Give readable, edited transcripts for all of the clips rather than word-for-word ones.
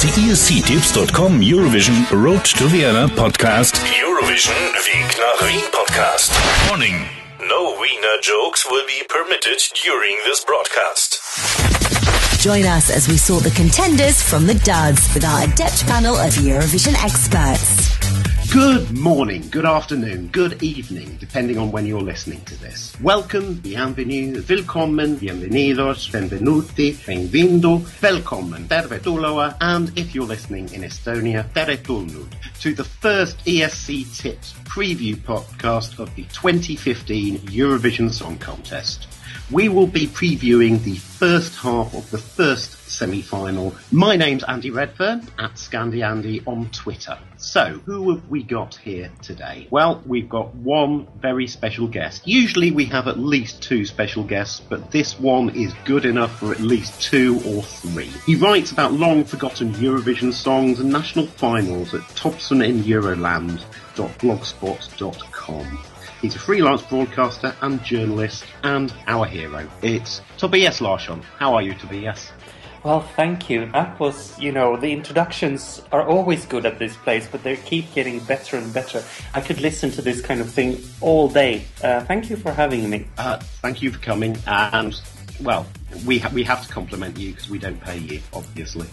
ist die ESCtips Eurovision Road to Vienna Podcast. Eurovision Weg nach Wien Podcast. Warning. No Wiener jokes will be permitted during this broadcast. Join us as we sort the contenders from the duds with our adept panel of Eurovision experts. Good morning, good afternoon, good evening, depending on when you're listening to this. Welcome, bienvenue, willkommen, bienvenidos, benvenuti, benvindo, velkommen, tervetuloa, and if you're listening in Estonia, tere tulnud, to the first ESCtips preview podcast of the 2015 Eurovision Song Contest. We will be previewing the first half of the first semi-final. My name's Andy Redfern, at ScandieAndy on Twitter. So, who have we got here today? Well, we've got one very special guest. Usually we have at least two special guests, but this one is good enough for at least two or three. He writes about long-forgotten Eurovision songs and national finals at topsonineuroland.blogspot.com. He's a freelance broadcaster and journalist, and our hero. It's Tobias Larsson. How are you, Tobias? Well, thank you. That was, the introductions are always good at this place, but they keep getting better and better. I could listen to this kind of thing all day. Thank you for having me. Thank you for coming, and, well, we have to compliment you because we don't pay you, obviously.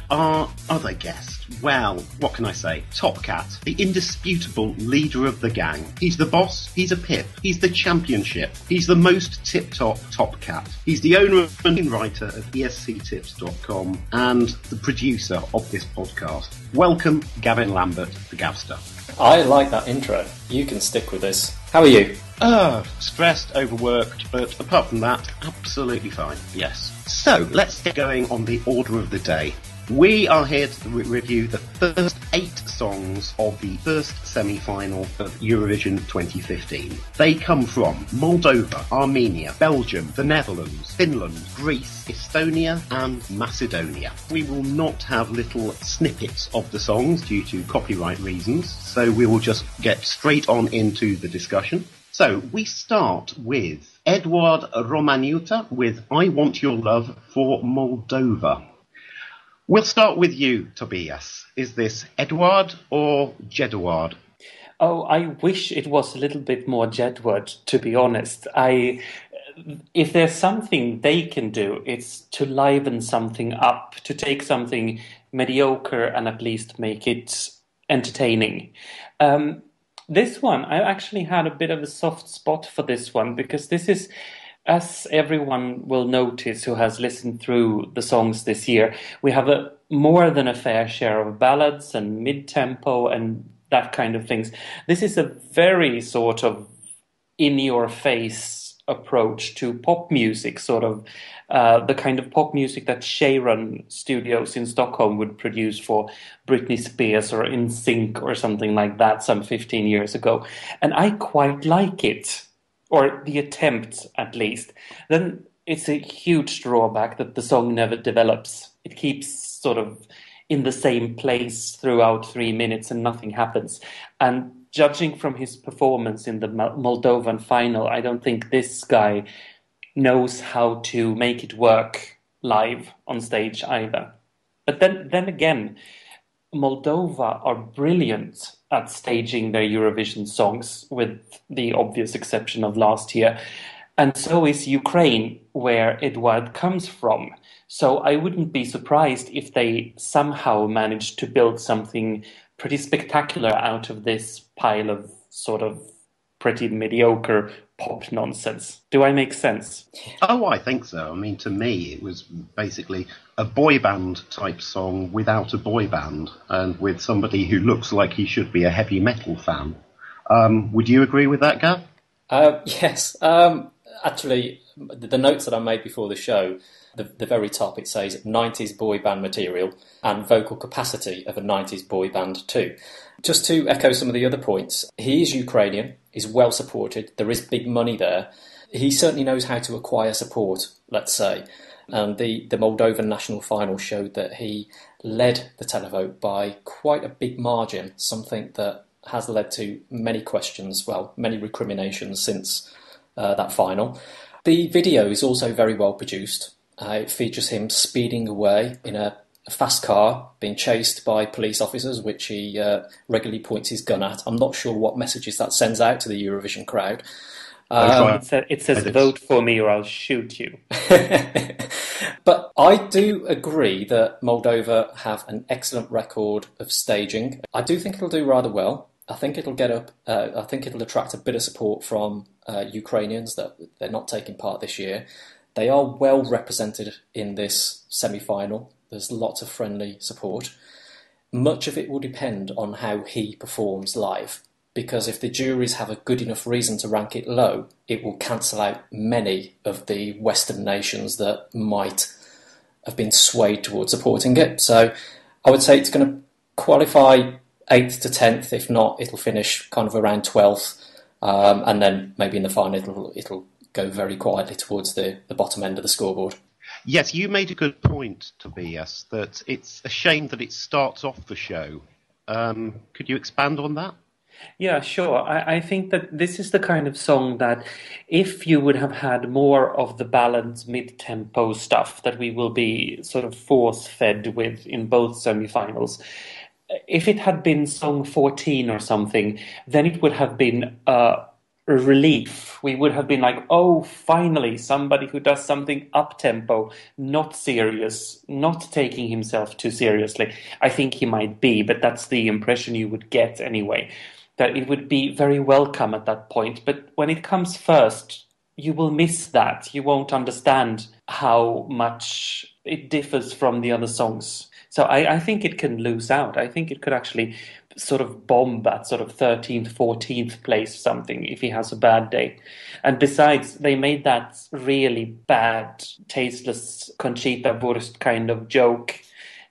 Our other guest, well, what can I say? Top Cat, the indisputable leader of the gang. He's the boss, he's a pip, he's the championship, he's the most tip-top Top Cat. He's the owner and writer of ESCtips.com and the producer of this podcast. Welcome, Gavin Lambert, the Gavster. I like that intro. You can stick with this. How are you? Stressed, overworked, but apart from that, absolutely fine, yes. So, let's get going on the order of the day. We are here to review the first 8 songs of the first semi-final of Eurovision 2015. They come from Moldova, Armenia, Belgium, the Netherlands, Finland, Greece, Estonia and Macedonia. We will not have little snippets of the songs due to copyright reasons, so we will just get straight on into the discussion. So, we start with Eduard Romaniuta with I Want Your Love for Moldova. We'll start with you, Tobias. Is this Eduard or Jedward? Oh, I wish it was a little bit more Jedward, to be honest. If there's something they can do, it's to liven something up, to take something mediocre and at least make it entertaining. This one, I actually had a bit of a soft spot for this one, because this is, as everyone will notice who has listened through the songs this year, we have a more than a fair share of ballads and mid-tempo and that kind of things. This is a very sort of in-your-face approach to pop music, sort of the kind of pop music that Sharon Studios in Stockholm would produce for Britney Spears or NSYNC or something like that some 15 years ago. And I quite like it. Or the attempt, at least. Then it's a huge drawback that the song never develops. It keeps sort of in the same place throughout 3 minutes and nothing happens. And judging from his performance in the Moldovan final, I don't think this guy knows how to make it work live on stage either. But then again, Moldova are brilliant at staging their Eurovision songs, with the obvious exception of last year. And so is Ukraine, where Eduard comes from. So I wouldn't be surprised if they somehow managed to build something pretty spectacular out of this pile of sort of pretty mediocre pop nonsense. Do I make sense? Oh, I think so. I mean, to me, it was basically a boy band type song without a boy band and with somebody who looks like he should be a heavy metal fan. Would you agree with that, Gav? Yes. Actually, the notes that I made before the show, the very top, it says 90s boy band material and vocal capacity of a 90s boy band too. Just to echo some of the other points, he is Ukrainian, is well supported, there is big money there. He certainly knows how to acquire support, let's say. And the Moldovan national final showed that he led the televote by quite a big margin, something that has led to many questions, well, many recriminations since that final. The video is also very well produced. It features him speeding away in a a fast car being chased by police officers, which he regularly points his gun at. I'm not sure what messages that sends out to the Eurovision crowd. It says, vote for me or I'll shoot you. But I do agree that Moldova have an excellent record of staging. I do think it'll do rather well. I think it'll get up. I think it'll attract a bit of support from Ukrainians that they're not taking part this year. They are well represented in this semi-final. There's lots of friendly support. Much of it will depend on how he performs live, because if the juries have a good enough reason to rank it low, it will cancel out many of the Western nations that might have been swayed towards supporting it. So I would say it's going to qualify 8th to 10th. If not, it'll finish kind of around 12th. And then maybe in the final it'll go very quietly towards the bottom end of the scoreboard. Yes, you made a good point, Tobias, that it's a shame that it starts off the show. Could you expand on that? Yeah, sure. I think that this is the kind of song that if you would have had more of the balanced mid-tempo stuff that we will be sort of force-fed with in both semi-finals, if it had been song 14 or something, then it would have been a relief. We would have been like, oh, finally, somebody who does something up-tempo, not serious, not taking himself too seriously. I think he might be, but that's the impression you would get anyway. That it would be very welcome at that point. But when it comes first, you will miss that. You won't understand how much it differs from the other songs. So I think it can lose out. I think it could actually sort of bomb that sort of 13th, 14th place something if he has a bad day. And besides, they made that really bad, tasteless Conchita Wurst kind of joke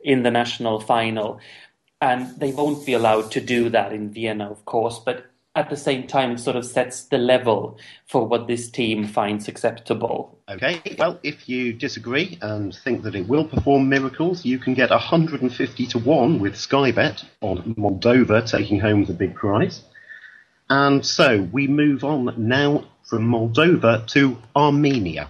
in the national final. And they won't be allowed to do that in Vienna, of course, but at the same time, it sort of sets the level for what this team finds acceptable. Okay, well, if you disagree and think that it will perform miracles, you can get 150 to 1 with Sky Bet on Moldova taking home the big prize. And so we move on now from Moldova to Armenia.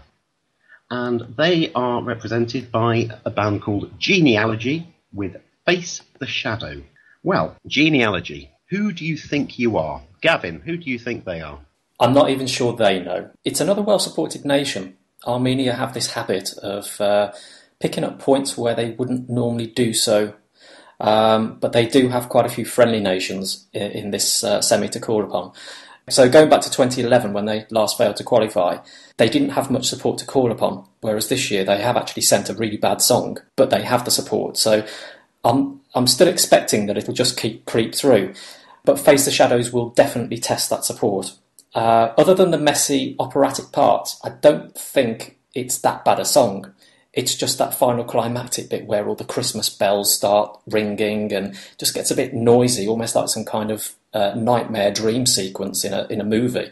And they are represented by a band called ESCtips with Face the Shadow. Well, ESCtips, who do you think you are? Gavin, who do you think they are? I'm not even sure they know. It's another well-supported nation. Armenia have this habit of picking up points where they wouldn't normally do so. But they do have quite a few friendly nations in this semi to call upon. So going back to 2011, when they last failed to qualify, they didn't have much support to call upon, whereas this year they have actually sent a really bad song, but they have the support. So I'm still expecting that it'll just creep through. But Face the Shadows will definitely test that support. Other than the messy operatic parts, I don't think it's that bad a song. It's just that final climactic bit where all the Christmas bells start ringing and just gets a bit noisy, almost like some kind of nightmare dream sequence in a movie.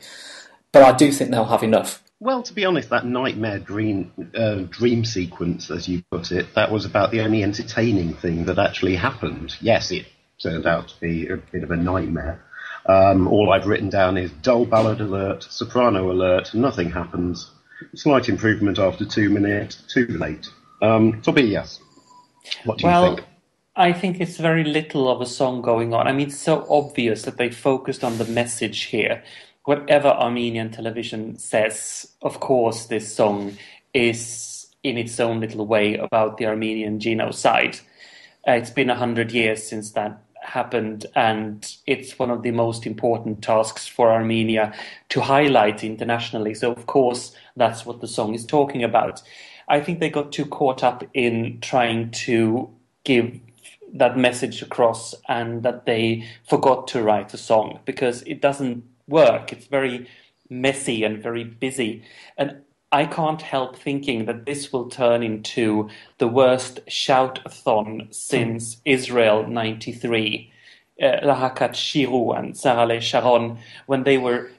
But I do think they'll have enough. Well, to be honest, that nightmare dream sequence, as you put it, that was about the only entertaining thing that actually happened. Yes, it turned out to be a bit of a nightmare. All I've written down is dull ballad alert, soprano alert, nothing happens. Slight improvement after 2 minutes, too late. Tobias, what do you think? I think it's very little of a song going on. I mean, it's so obvious that they focused on the message here. Whatever Armenian television says, of course, this song is in its own little way about the Armenian genocide. It's been 100 years since that happened, and it's one of the most important tasks for Armenia to highlight internationally. So, of course, that's what the song is talking about. I think they got too caught up in trying to give that message across and that they forgot to write a song because it doesn't work. It's very messy and very busy. And I can't help thinking that this will turn into the worst shout-a-thon since Israel 93. Lahakat Shiru and Sarale Sharon, when they were,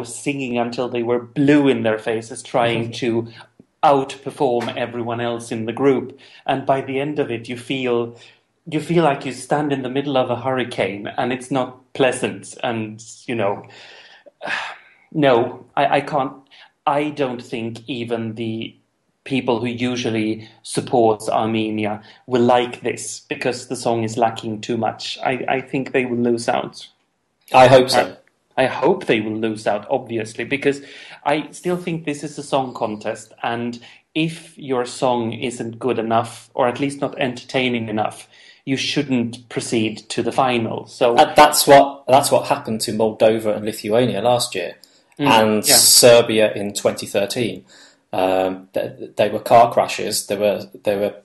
singing until they were blue in their faces, trying to outperform everyone else in the group. And by the end of it, you feel like you stand in the middle of a hurricane and it's not pleasant. And, no, I can't. I don't think even the people who usually support Armenia will like this because the song is lacking too much. I think they will lose out. I hope so. I hope they will lose out, obviously, because I still think this is a song contest, and if your song isn't good enough, or at least not entertaining enough, you shouldn't proceed to the final. So that's what happened to Moldova and Lithuania last year, and Serbia in 2013. They were car crashes. They were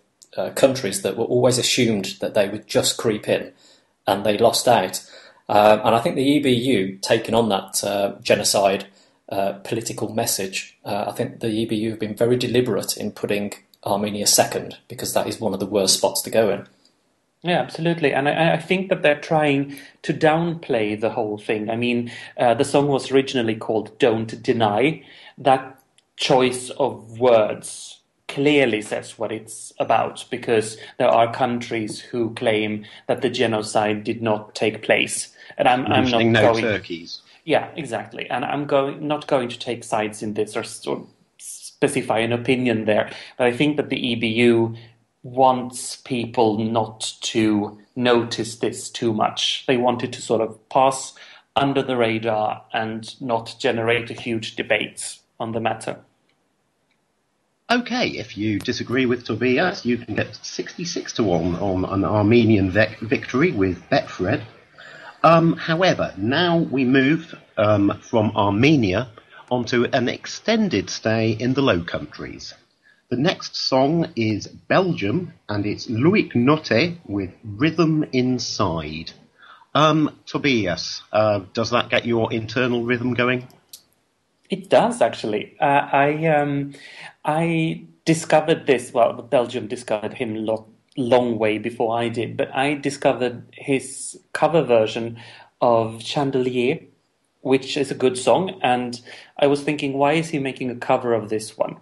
countries that were always assumed that they would just creep in, and they lost out. And I think the EBU, taking on that genocide political message, I think the EBU have been very deliberate in putting Armenia second, because that is one of the worst spots to go in. Yeah, absolutely. And I think that they're trying to downplay the whole thing. I mean, the song was originally called Don't Deny. That choice of words clearly says what it's about, because there are countries who claim that the genocide did not take place. And I'm not going... turkeys. Yeah, exactly. And I'm not going to take sides in this or specify an opinion there. But I think that the EBU wants people not to notice this too much. They want it to sort of pass under the radar and not generate a huge debate on the matter. Okay, if you disagree with Tobias, you can get 66-1 on an Armenian victory with Betfred. However, now we move from Armenia onto an extended stay in the Low Countries. The next song is Belgium, and it's Loïc Noté with Rhythm Inside. Tobias, does that get your internal rhythm going? It does, actually. I discovered this, well, Belgium discovered him long way before I did, but I discovered his cover version of Chandelier, which is a good song, and I was thinking, why is he making a cover of this one?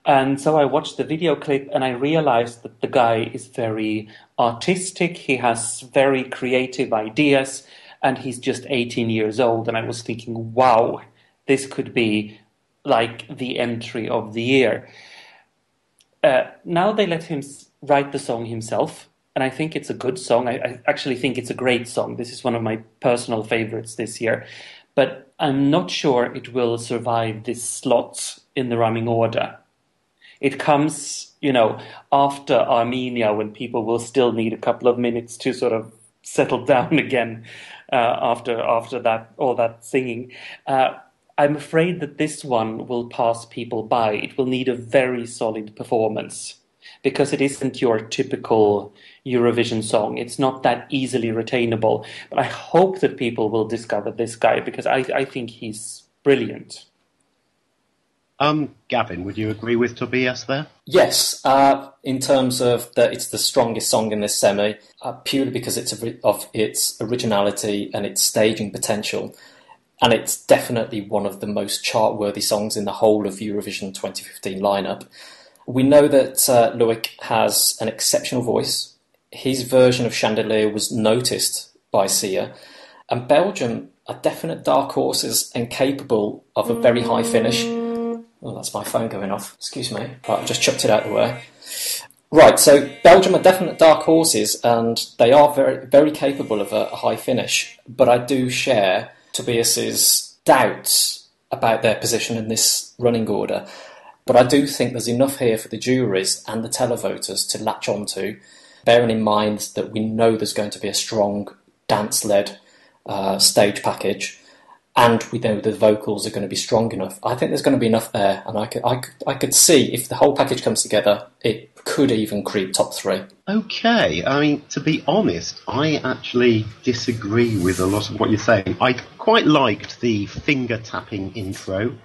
And so I watched the video clip and I realized that the guy is very artistic, he has very creative ideas, and he's just 18 years old, and I was thinking, wow, this could be like the entry of the year. Now they let him write the song himself, and I think it's a good song. I actually think it's a great song. This is one of my personal favorites this year. But I'm not sure it will survive this slot in the running order. It comes, after Armenia, when people will still need a couple of minutes to sort of settle down again after that, all that singing. I'm afraid that this one will pass people by. It will need a very solid performance, because it isn't your typical Eurovision song. It's not that easily retainable. But I hope that people will discover this guy, because I think he's brilliant. Gavin, would you agree with Tobias there? Yes, in terms of that, it's the strongest song in this semi, purely because of its originality and its staging potential. And it's definitely one of the most chart-worthy songs in the whole of Eurovision 2015 lineup. We know that Loïc has an exceptional voice. His version of Chandelier was noticed by Sia. And Belgium are definite dark horses and capable of a very high finish. Oh, that's my phone going off. Excuse me. Right, I just chucked it out of the way. Right, so Belgium are definite dark horses, and they are very, very capable of a high finish. But I do share Tobias's doubts about their position in this running order. But I do think there's enough here for the juries and the televoters to latch onto, bearing in mind that we know there's going to be a strong dance-led stage package, and we know the vocals are going to be strong enough. I think there's going to be enough there, and I could see, if the whole package comes together, it could even creep top 3. Okay, I mean, to be honest, I actually disagree with a lot of what you're saying. I quite liked the finger-tapping intro,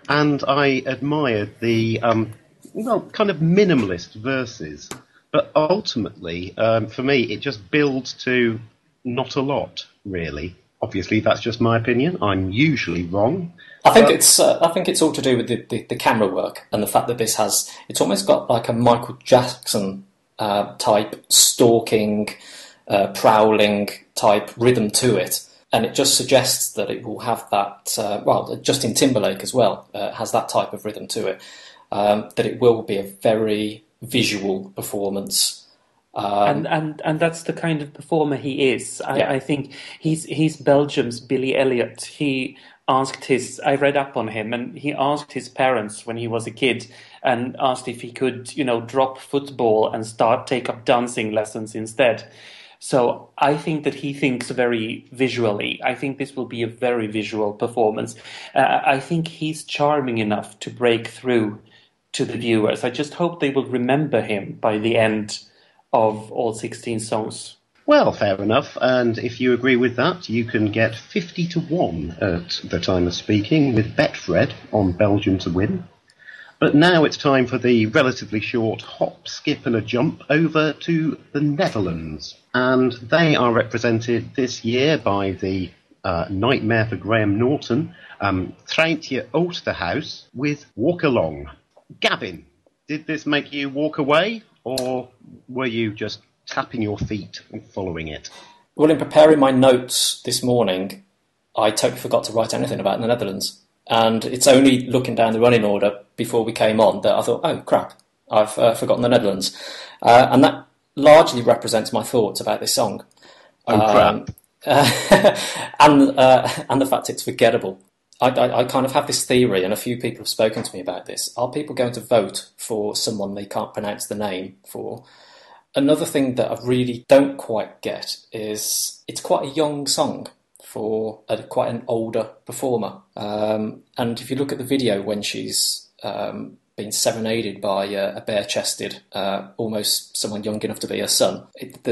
and I admired the, kind of minimalist verses. But ultimately, for me, it just builds to not a lot, really. Obviously, that's just my opinion. I'm usually wrong. I think it's all to do with the camera work and the fact that it's almost got like a Michael Jackson type stalking, prowling type rhythm to it, and it just suggests that it will have that. Justin Timberlake as well has that type of rhythm to it. that it will be a very visual performance. And that's the kind of performer he is. I think he's Belgium's Billy Elliot. I read up on him, and he asked his parents when he was a kid and asked if he could, drop football and take up dancing lessons instead. So I think that he thinks very visually. I think this will be a very visual performance. I think he's charming enough to break through to the viewers. I just hope they will remember him by the end of all 16 songs. Well, fair enough. And if you agree with that, you can get 50-1 at the time of speaking with Betfred on Belgium to win. But now it's time for the relatively short hop, skip and a jump over to the Netherlands. And they are represented this year by the Nightmare for Graham Norton, Treintje Oosterhuis with Walk Along. Gavin, did this make you walk away, or were you just tapping your feet and following it? Well, in preparing my notes this morning, I totally forgot to write anything about the Netherlands. And it's only looking down the running order before we came on that I thought, oh, crap, I've forgotten the Netherlands. And that largely represents my thoughts about this song. Oh, crap. And the fact it's forgettable. I kind of have this theory, and a few people have spoken to me about this. Are people going to vote for someone they can't pronounce the name for? Another thing that I really don't quite get is it's quite a young song for quite an older performer. And if you look at the video when she's being serenaded by a bare-chested, almost someone young enough to be her son, it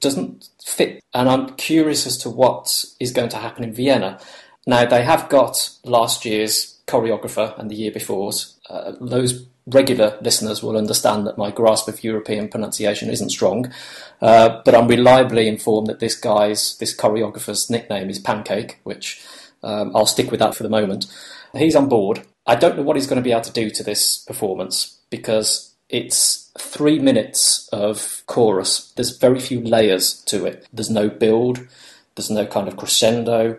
doesn't fit. And I'm curious as to what is going to happen in Vienna. Now, they have got last year's choreographer and the year before's. Those regular listeners will understand that my grasp of European pronunciation isn't strong, but I'm reliably informed that this choreographer's nickname is Pancake, which I'll stick with that for the moment. He's on board. I don't know what he's going to be able to do to this performance, because it's 3 minutes of chorus. There's very few layers to it. There's no build. There's no kind of crescendo.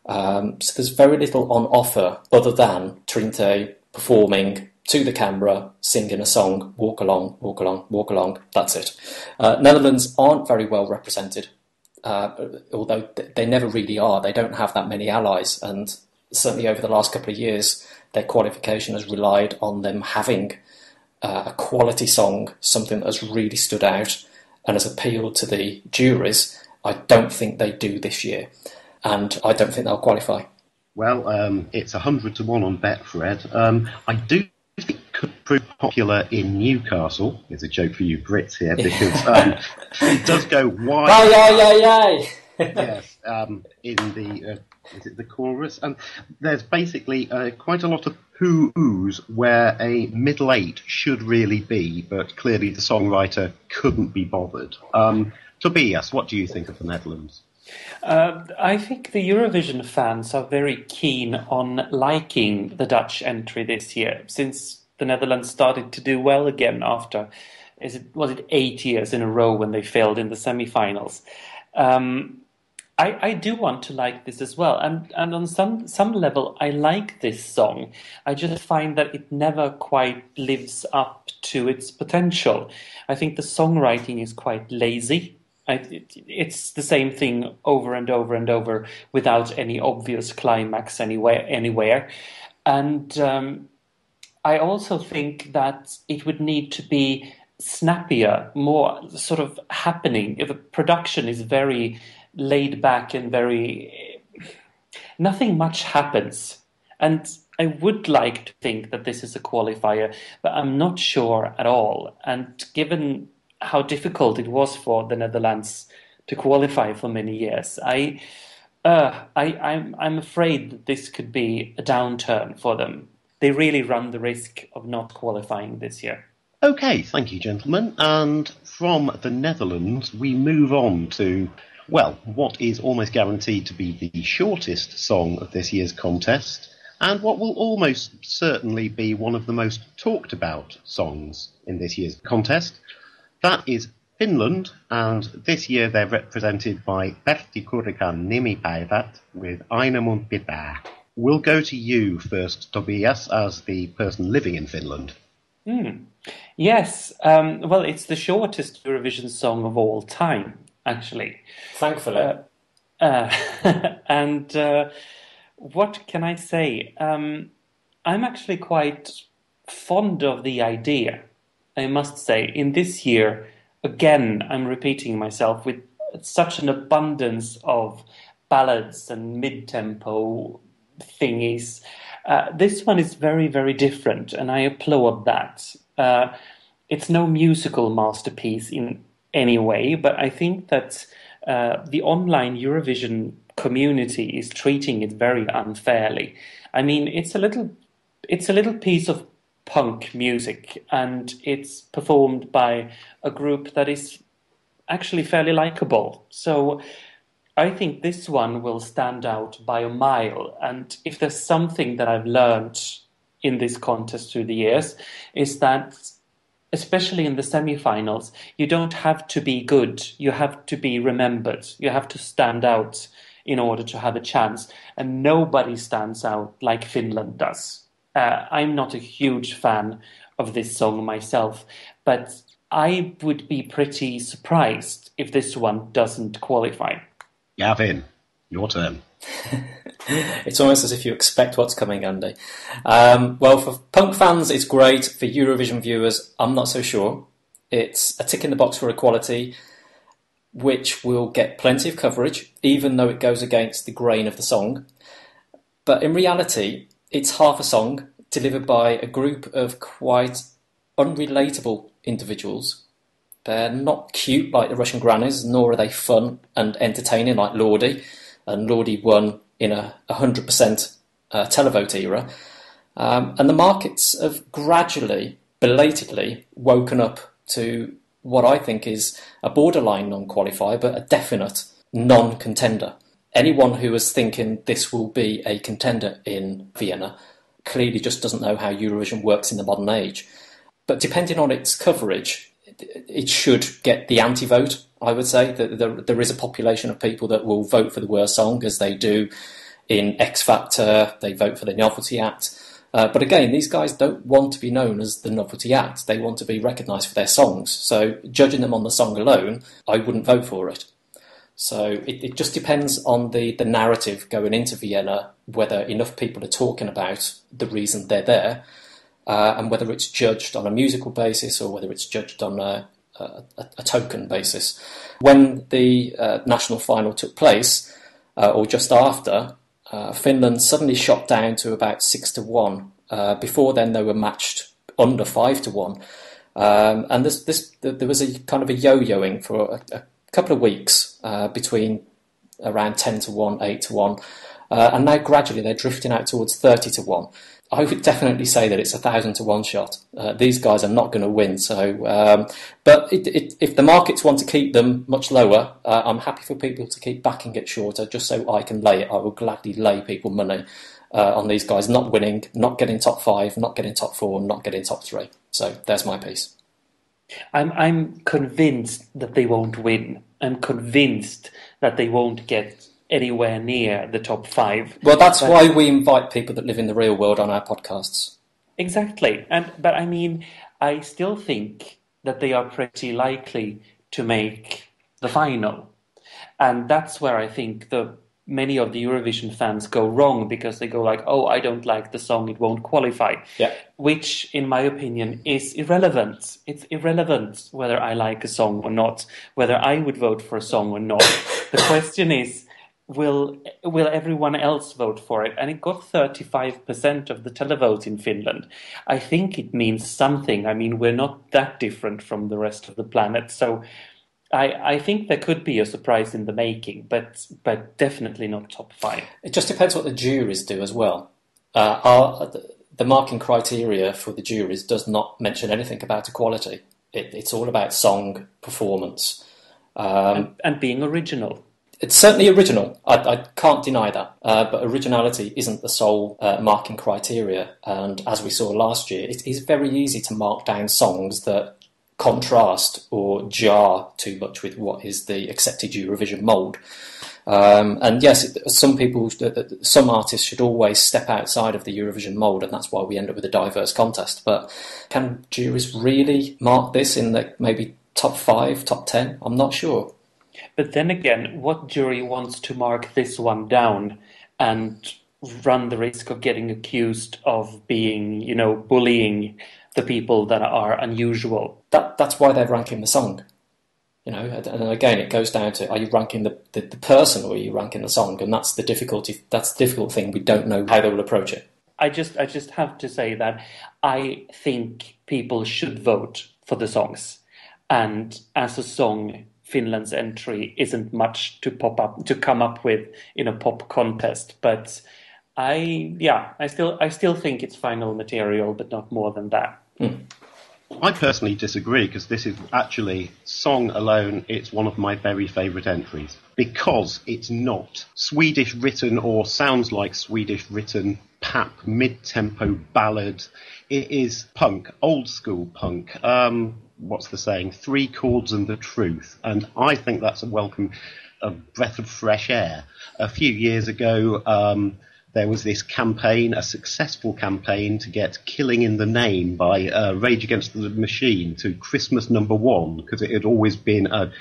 So there's very little on offer other than Treintje performing to the camera, singing a song, walk along, walk along, walk along, that's it. Netherlands aren't very well represented, although they never really are. They don't have that many allies, and certainly over the last couple of years, their qualification has relied on them having a quality song, something that has really stood out and has appealed to the juries. I don't think they do this year, and I don't think they'll qualify. Well, it's 100-1 on Betfred. I do think it could prove popular in Newcastle. It's a joke for you Brits here, because it does go wide. Yay! Yes, in the is it the chorus? And there's basically quite a lot of who-oohs where a middle eight should really be, but clearly the songwriter couldn't be bothered. Tobias, what do you think of the Netherlands? I think the Eurovision fans are very keen on liking the Dutch entry this year, since the Netherlands started to do well again after, was it 8 years in a row when they failed in the semi-finals. I do want to like this as well, and on some level I like this song. I just find that it never quite lives up to its potential. I think the songwriting is quite lazy. It's the same thing over and over and over without any obvious climax anywhere. And I also think that it would need to be snappier, more sort of happening. If the production is very laid back and nothing much happens. And I would like to think that this is a qualifier, but I'm not sure at all. And given how difficult it was for the Netherlands to qualify for many years, I'm afraid that this could be a downturn for them. They really run the risk of not qualifying this year. Okay, thank you, gentlemen. And from the Netherlands, we move on to, well, what is almost guaranteed to be the shortest song of this year's contest, and what will almost certainly be one of the most talked about songs in this year's contest. That is Finland, and this year they're represented by Pertti Kurikan Nimipäivät with Aina mun pitää. We'll go to you first, Tobias, as the person living in Finland. Yes. Well, it's the shortest Eurovision song of all time, actually. Thankfully. And what can I say? I'm actually quite fond of the idea, I must say. In this year, again, I'm repeating myself, with such an abundance of ballads and mid-tempo thingies. This one is very, very different, and I applaud that. It's no musical masterpiece in any way, but I think that the online Eurovision community is treating it very unfairly. I mean, it's a little piece of punk music, and it's performed by a group that is actually fairly likable. So I think this one will stand out by a mile. And if there's something that I've learned in this contest through the years, is that especially in the semi-finals, you don't have to be good. You have to be remembered. You have to stand out in order to have a chance. And nobody stands out like Finland does. I'm not a huge fan of this song myself, but I would be pretty surprised if this one doesn't qualify. Gavin, your turn. It's almost as if you expect what's coming, Andy. Well, for punk fans, it's great. For Eurovision viewers, I'm not so sure. It's a tick in the box for equality, which will get plenty of coverage, even though it goes against the grain of the song. But in reality, it's half a song delivered by a group of quite unrelatable individuals. They're not cute like the Russian grannies, nor are they fun and entertaining like Lordi. And Lordi won in a 100% televote era. And the markets have gradually, belatedly, woken up to what I think is a borderline non-qualifier, but a definite non-contender. Anyone who is thinking this will be a contender in Vienna clearly just doesn't know how Eurovision works in the modern age. But depending on its coverage, it should get the anti-vote, I would say. There is a population of people that will vote for the worst song, as they do in X Factor. They vote for the Novelty Act. But again, these guys don't want to be known as the Novelty Act. They want to be recognised for their songs. So judging them on the song alone, I wouldn't vote for it. So it just depends on the narrative going into Vienna, whether enough people are talking about the reason they're there, and whether it's judged on a musical basis or whether it's judged on a token basis. When the national final took place, or just after, Finland suddenly shot down to about 6-1. Before then, they were matched under 5-1. And there was a kind of a yo-yoing for a couple of weeks between around 10-1, 8-1. And now gradually they're drifting out towards 30-1. I would definitely say that it's 1,000-1 shot. These guys are not going to win. So, but if the markets want to keep them much lower, I'm happy for people to keep backing it shorter, just so I can lay it. I will gladly lay people money on these guys not winning, not getting top 5, not getting top 4, not getting top 3. So there's my piece. I'm convinced that they won't win. I'm convinced that they won't get anywhere near the top 5. Well, that's why we invite people that live in the real world on our podcasts. Exactly. But I mean, I still think that they are pretty likely to make the final. And that's where I think many of the Eurovision fans go wrong, because they go like, oh, I don't like the song, it won't qualify. Yeah. Which, in my opinion, is irrelevant. It's irrelevant whether I like a song or not, whether I would vote for a song or not. The question is, will everyone else vote for it? And it got 35% of the televote in Finland. I think it means something. I mean, we're not that different from the rest of the planet. So I think there could be a surprise in the making, but definitely not top 5. It just depends what the juries do as well. The marking criteria for the juries does not mention anything about equality. It's all about song performance. And being original. It's certainly original. I can't deny that. But originality isn't the sole marking criteria. And as we saw last year, it is very easy to mark down songs that contrast or jar too much with what is the accepted Eurovision mould. And yes, some artists should always step outside of the Eurovision mould, and that's why we end up with a diverse contest. But can juries really mark this in the maybe top 5, top 10? I'm not sure. But then again, what jury wants to mark this one down and run the risk of getting accused of being, bullying the people that are unusual? That's why they're ranking the song. And again, it goes down to, are you ranking the person or are you ranking the song? And that's the difficulty. That's the difficult thing. We don't know how they will approach it. I just have to say that I think people should vote for the songs. And as a song, Finland's entry isn't much to come up with in a pop contest. But I still think it's final material, but not more than that. I personally disagree, because this is actually, song alone, it's one of my very favourite entries. Because it's not Swedish written or sounds like Swedish written pap, mid-tempo ballad. It is punk, old school punk. What's the saying? 3 chords and the truth. And I think that's a breath of fresh air. A few years ago, there was this campaign, a successful campaign, to get Killing in the Name by Rage Against the Machine to Christmas #1, because it had always been an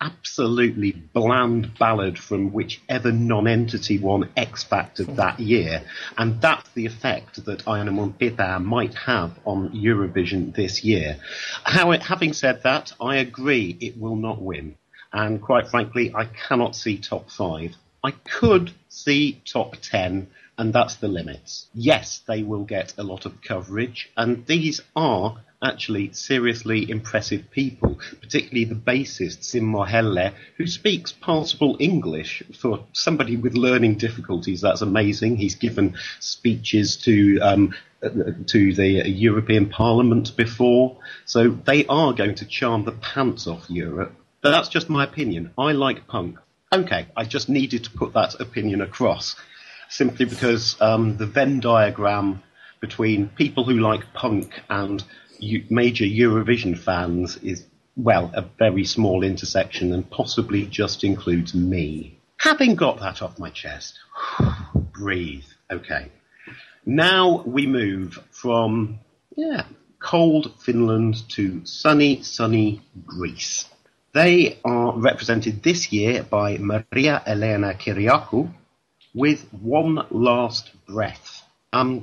absolutely bland ballad from whichever non-entity won X Factor that year. And that's the effect that Aina Monpita might have on Eurovision this year. Having said that, I agree it will not win. And quite frankly, I cannot see top 5. I could see top 10, and that's the limits. Yes, they will get a lot of coverage, and these are actually seriously impressive people, particularly the bassist, Simmo Helle, who speaks passable English. For somebody with learning difficulties, that's amazing. He's given speeches to the European Parliament before, so they are going to charm the pants off Europe. But that's just my opinion. I like punk. Okay, I just needed to put that opinion across, simply because the Venn diagram between people who like punk and major Eurovision fans is, well, a very small intersection and possibly just includes me. Having got that off my chest, breathe. Okay. Now we move from, cold Finland to sunny Greece. They are represented this year by Maria Elena Kyriakou with One Last Breath.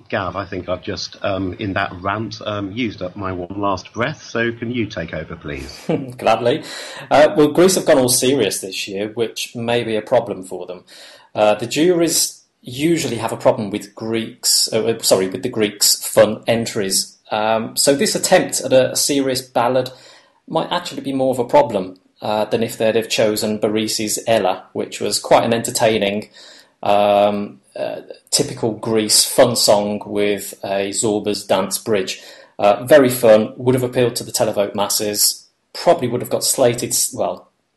Gav, I think I've just, in that rant, used up my one last breath, so can you take over, please? Gladly. Well, Greece have gone all serious this year, which may be a problem for them. The juries usually have a problem with with the Greeks' fun entries. So this attempt at a serious ballad might actually be more of a problem than if they'd have chosen Barisi's Ella, which was quite an entertaining, typical Greece fun song with a Zorba's dance bridge. Very fun, would have appealed to the televote masses, probably would have got slated,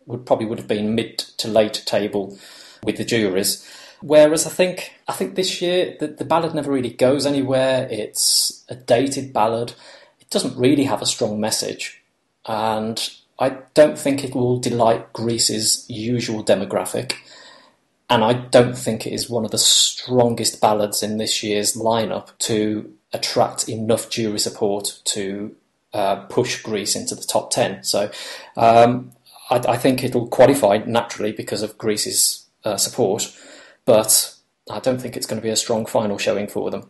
would have been mid to late table with the juries. Whereas I think this year the ballad never really goes anywhere. It's a dated ballad. It doesn't really have a strong message. And I don't think it will delight Greece's usual demographic. And I don't think it is one of the strongest ballads in this year's lineup to attract enough jury support to push Greece into the top 10. So I think it'll qualify naturally because of Greece's support. But I don't think it's going to be a strong final showing for them.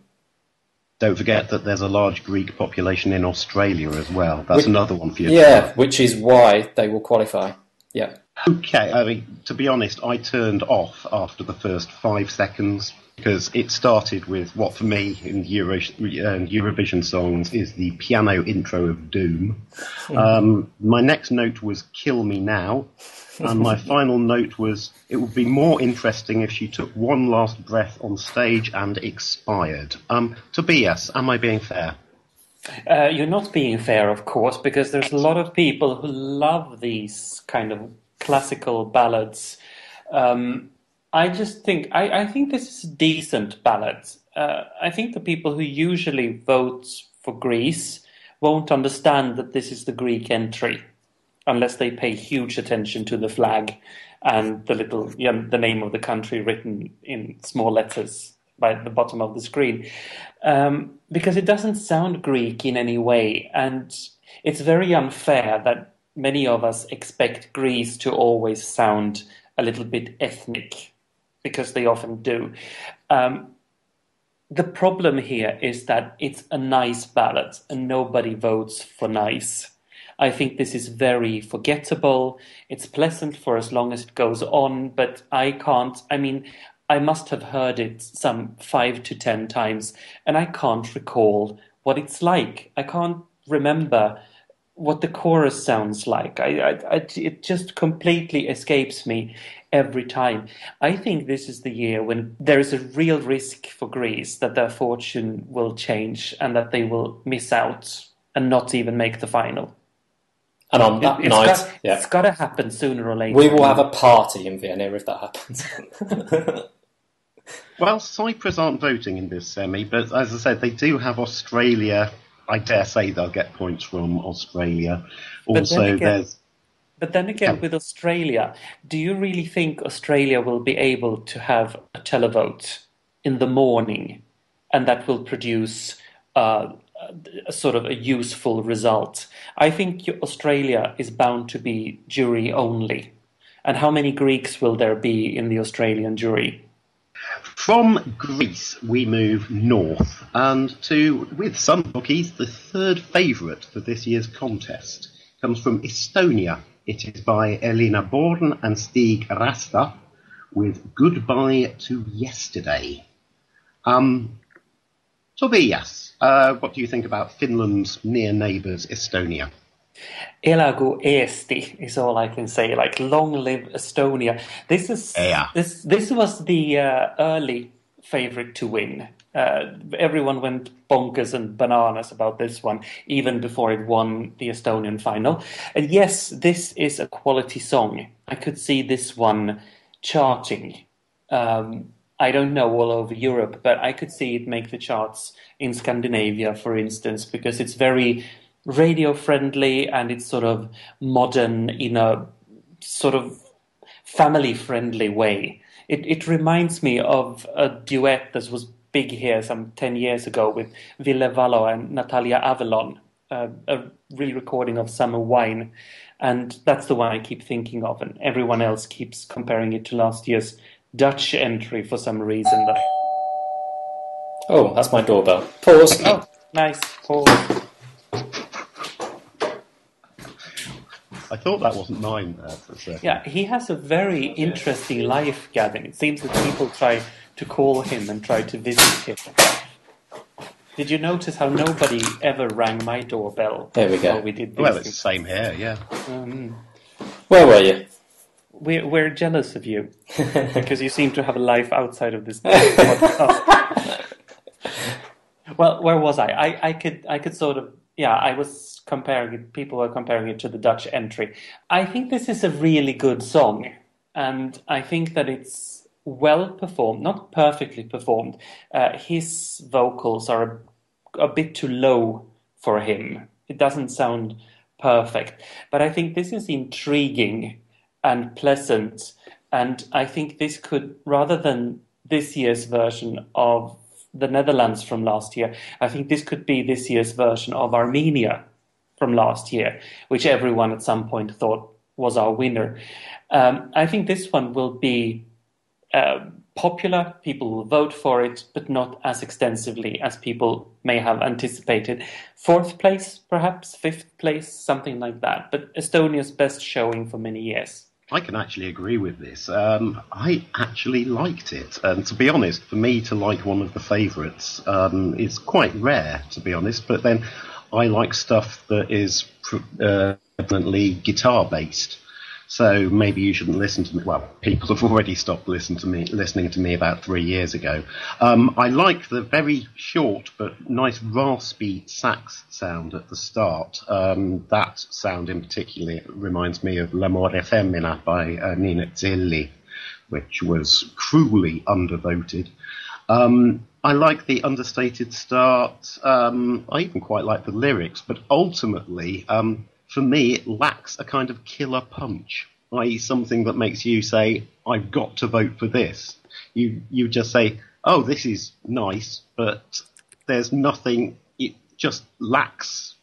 Don't forget that there's a large Greek population in Australia as well. That's another one for you. Yeah, which is why they will qualify. Yeah. Okay, I mean, to be honest, I turned off after the first 5 seconds because it started with what for me in Eurovision songs is the piano intro of Doom. My next note was Kill Me Now. And my final note was, it would be more interesting if she took one last breath on stage and expired. Tobias, am I being fair? You're not being fair, of course, because there's a lot of people who love these kind of classical ballads. I think this is a decent ballad. I think the people who usually vote for Greece won't understand that this is the Greek entry. unless they pay huge attention to the flag and the name of the country written in small letters by the bottom of the screen, because it doesn't sound Greek in any way, and it's very unfair that many of us expect Greece to always sound a little bit ethnic, because they often do. The problem here is that it's a nice ballad and nobody votes for nice. I think this is very forgettable. It's pleasant for as long as it goes on, but I must have heard it some 5 to 10 times, and I can't recall what it's like. I can't remember what the chorus sounds like. It just completely escapes me every time. I think this is the year when there is a real risk for Greece that their fortune will change and that they will miss out and not even make the final. And on that night, it's got to happen sooner or later. We will have a party in Vienna if that happens. Well, Cyprus aren't voting in this semi, but as I said, they do have Australia. I dare say they'll get points from Australia. But then again, with Australia, do you really think Australia will be able to have a televote in the morning and that will produce a sort of a useful result? I think Australia is bound to be jury only. And how many Greeks will there be in the Australian jury? From Greece, we move north and to, with some bookies, the third favourite for this year's contest comes from Estonia. It is by Elina Born and Stig Rasta with Goodbye to Yesterday. Tobias, what do you think about Finland's near neighbours, Estonia? Elagu Eesti is all I can say. Like, long live Estonia. This was the early favourite to win. Everyone went bonkers and bananas about this one, even before it won the Estonian final. And yes, this is a quality song. I could see this one charting. I don't know all over Europe, but I could see it make the charts in Scandinavia, for instance, because it's very radio friendly and it's sort of modern in a sort of family friendly way. It reminds me of a duet that was big here some 10 years ago with Ville Valo and Natalia Avalon, a re-recording of Summer Wine, and that's the one I keep thinking of, and everyone else keeps comparing it to last year's Dutch entry for some reason. Oh, that's my doorbell. Pause. Oh, nice. Pause. I thought that wasn't mine there for a second. Yeah, he has a very interesting life, Gavin. It seems that people try to call him and try to visit him. Did you notice how nobody ever rang my doorbell? There we go. We did this? Well, it's the same here, yeah. Where were you? We're jealous of you because you seem to have a life outside of this podcast. Well, where was I? I could sort of, I was comparing it. People were comparing it to the Dutch entry. I think this is a really good song, and I think that it's well performed, not perfectly performed. His vocals are a bit too low for him. It doesn't sound perfect, but I think this is intriguing and pleasant, and I think this could, rather than this year's version of the Netherlands from last year, I think this could be this year's version of Armenia from last year, which everyone at some point thought was our winner. I think this one will be popular, people will vote for it, but not as extensively as people may have anticipated. 4th place, perhaps, 5th place, something like that, but Estonia's best showing for many years. I can actually agree with this. I actually liked it. And to be honest, for me to like one of the favourites is quite rare, to be honest. But then I like stuff that is predominantly guitar-based. So maybe you shouldn't listen to me. Well, people have already stopped listening to me about 3 years ago. I like the very short but nice raspy sax sound at the start. That sound in particular reminds me of L'amore femmina by Nina Zilli, which was cruelly undervoted. I like the understated start. I even quite like the lyrics, but ultimately, for me, it lacks a kind of killer punch, i.e. something that makes you say, I've got to vote for this. You just say, oh, this is nice, but there's nothing, it just lacks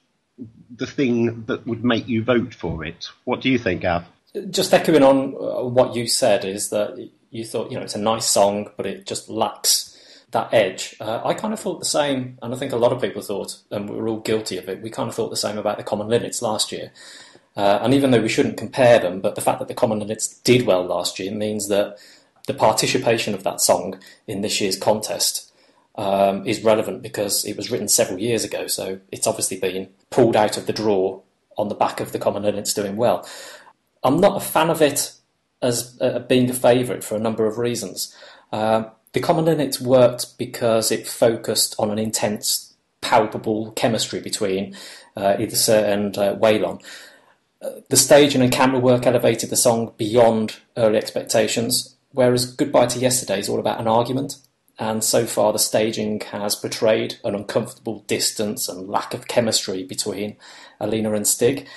the thing that would make you vote for it. What do you think, Gav? Just echoing on what you said, is that you thought, it's a nice song, but it just lacks that edge. I kind of thought the same, and I think a lot of people thought, and we were all guilty of it, we kind of thought the same about the Common Linnets last year. And even though we shouldn't compare them, but the fact that the Common Linnets did well last year means that the participation of that song in this year's contest is relevant, because it was written several years ago, so it's obviously been pulled out of the drawer on the back of the Common Linnets doing well. I'm not a fan of it as being a favourite for a number of reasons. The Common Linnets worked because it focused on an intense, palpable chemistry between Idse and Waylon. The staging and camera work elevated the song beyond early expectations, whereas Goodbye to Yesterday is all about an argument. And so far the staging has portrayed an uncomfortable distance and lack of chemistry between Alina and Stig.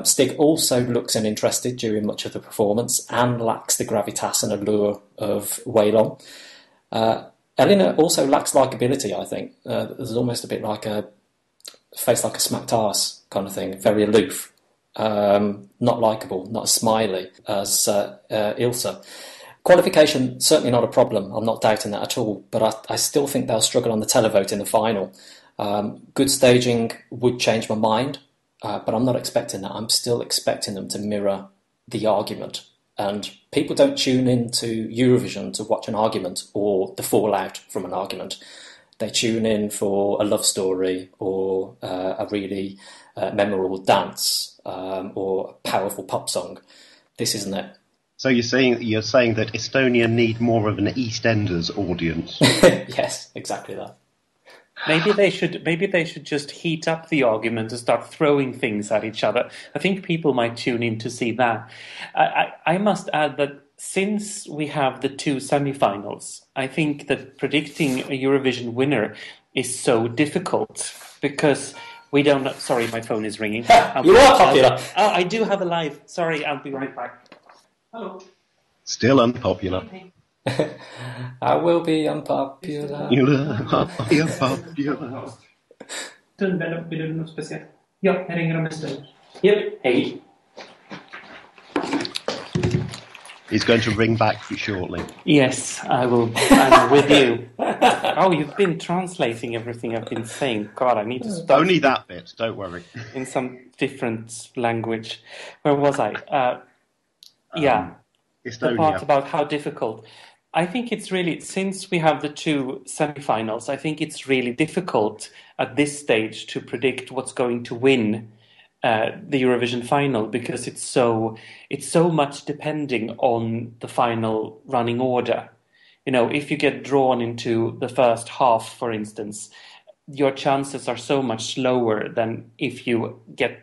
Stig also looks uninterested during much of the performance and lacks the gravitas and allure of Waylon. Alina also lacks likability, I think. There's almost a bit like a face like a smacked arse kind of thing, very aloof, not likeable, not as smiley as Ilse. Qualification, certainly not a problem, I'm not doubting that at all, but I still think they'll struggle on the televote in the final. Good staging would change my mind, but I'm not expecting that. I'm still expecting them to mirror the argument. And people don't tune into Eurovision to watch an argument or the fallout from an argument. They tune in for a love story or a really memorable dance or a powerful pop song. This isn't it. So you're saying that Estonia need more of an EastEnders audience? Yes, exactly that. Maybe they should just heat up the argument and start throwing things at each other. I think people might tune in to see that. I must add that since we have the two semi-finals, I think that predicting a Eurovision winner is so difficult because we don't know. Sorry, my phone is ringing. You are popular. Oh, I do have a live. Sorry, I'll be right back. Hello. Still unpopular. I will be unpopular. Unpopular. Vill du något speciellt? Ja, jag ringer om en stund. Yep, hej. He's going to ring back shortly. Yes, I will. I'm with you. Oh, you've been translating everything I've been saying. God, I need to stop. Only that bit, don't worry. In some different language. Where was I? Estonia. The part about how difficult. I think it's really, since we have the two semi-finals, I think it's really difficult at this stage to predict what's going to win the Eurovision final, because it's so much depending on the final running order. If you get drawn into the first half, for instance, your chances are so much lower than if you get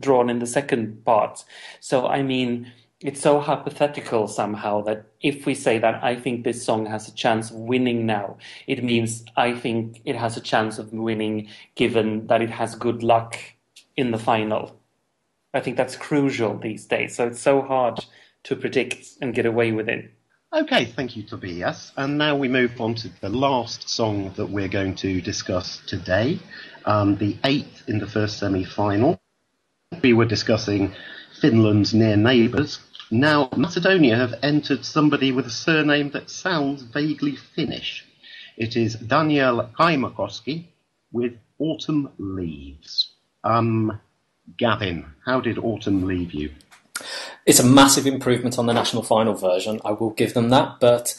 drawn in the second part. So, I mean, it's so hypothetical somehow that if we say that I think this song has a chance of winning now, it means I think it has a chance of winning given that it has good luck in the final. I think that's crucial these days. So it's so hard to predict and get away with it. Okay, thank you, Tobias. And now we move on to the last song that we're going to discuss today, the eighth in the first semi-final. We were discussing Finland's near neighbours. Now, Macedonia have entered somebody with a surname that sounds vaguely Finnish. It is Daniel Kaimakoski with Autumn Leaves. Gavin, how did Autumn leave you? It's a massive improvement on the national final version, I will give them that, but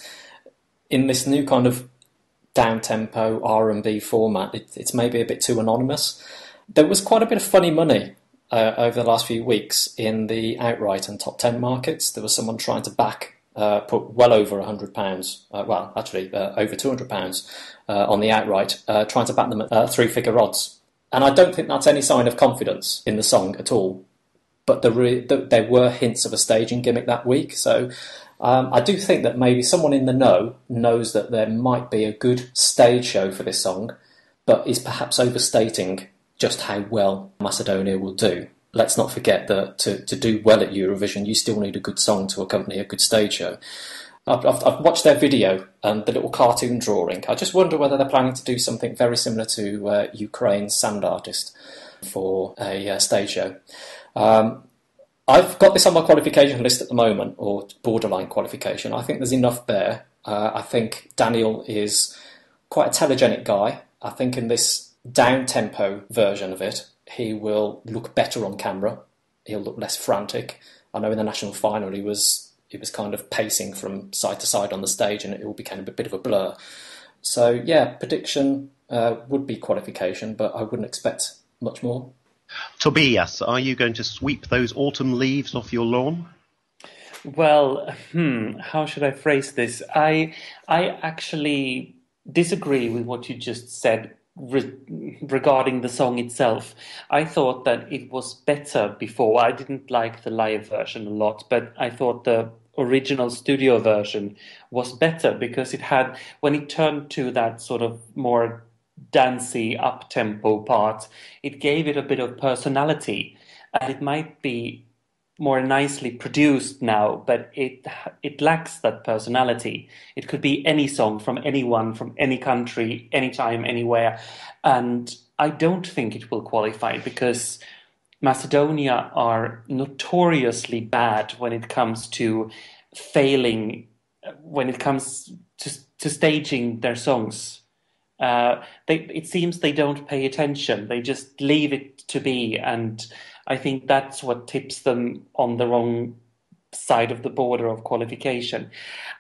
in this new kind of down-tempo R&B format, it's maybe a bit too anonymous. There was quite a bit of funny money over the last few weeks in the outright and top 10 markets. There was someone trying to put well over £100, over £200 on the outright, trying to back them at three-figure odds. And I don't think that's any sign of confidence in the song at all. But there were hints of a staging gimmick that week. So I do think that maybe someone in the know knows that there might be a good stage show for this song, but is perhaps overstating just how well Macedonia will do. let's not forget that to do well at Eurovision, you still need a good song to accompany a good stage show. I've watched their video and the little cartoon drawing. I just wonder whether they're planning to do something very similar to Ukraine's Sand Artist for a stage show. I've got this on my qualification list at the moment, or borderline qualification. I think there's enough there. I think Daniel is quite a telegenic guy. I think in this down-tempo version of it, he will look better on camera. He'll look less frantic. I know in the national final he was kind of pacing from side to side on the stage, and it all became a bit of a blur. So, yeah, prediction would be qualification, but I wouldn't expect much more. Tobias, are you going to sweep those autumn leaves off your lawn? Well, how should I phrase this? I actually disagree with what you just said regarding the song itself. I thought that it was better before. I didn't like the live version a lot, but I thought the original studio version was better because it had, when it turned to that sort of more dancey up-tempo part, it gave it a bit of personality, and it might be more nicely produced now, but it lacks that personality. It could be any song from anyone, from any country, anytime, anywhere, and I don't think it will qualify because Macedonia are notoriously bad when it comes to failing, when it comes to staging their songs. It seems they don't pay attention. They just leave it to be, and I think that's what tips them on the wrong side of the border of qualification.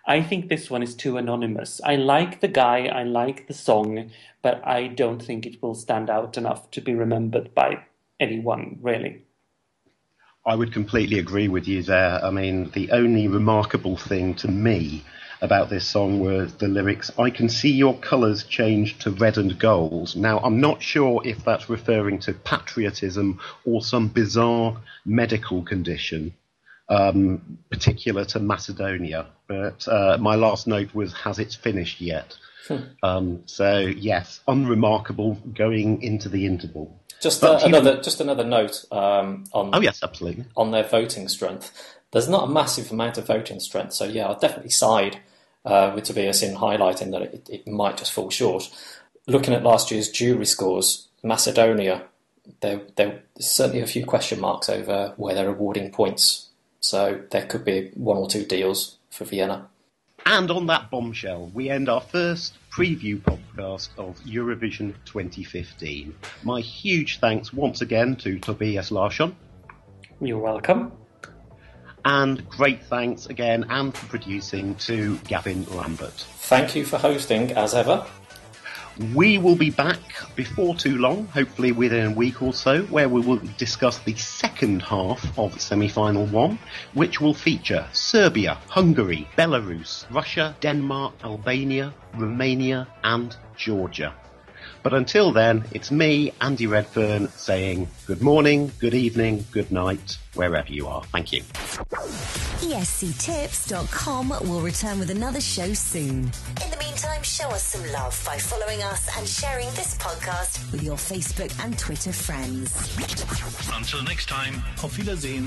I think this one is too anonymous. I like the guy, I like the song, but I don't think it will stand out enough to be remembered by anyone, really. I would completely agree with you there. I mean, the only remarkable thing to me about this song were the lyrics, "I can see your colours change to red and gold." Now, I'm not sure if that's referring to patriotism or some bizarre medical condition particular to Macedonia. But my last note was, has it finished yet? So, yes, unremarkable going into the interval. Just another note Oh, yes, absolutely. On their voting strength. There's not a massive amount of voting strength, so yeah, I'll definitely side with Tobias in highlighting that it might just fall short. Looking at last year's jury scores, Macedonia, there's certainly a few question marks over where they're awarding points, so there could be one or two deals for Vienna. And on that bombshell, we end our first preview podcast of Eurovision 2015. My huge thanks once again to Tobias Larsson. You're welcome. And great thanks again and for producing to Gavin Lambert. Thank you for hosting, as ever. We will be back before too long, hopefully within a week or so, where we will discuss the second half of semi-final 1, which will feature Serbia, Hungary, Belarus, Russia, Denmark, Albania, Romania and Georgia. But until then, it's me, Andy Redfern, saying good morning, good evening, good night, wherever you are. Thank you. ESCtips.com will return with another show soon. In the meantime, show us some love by following us and sharing this podcast with your Facebook and Twitter friends. Until next time, auf Wiedersehen.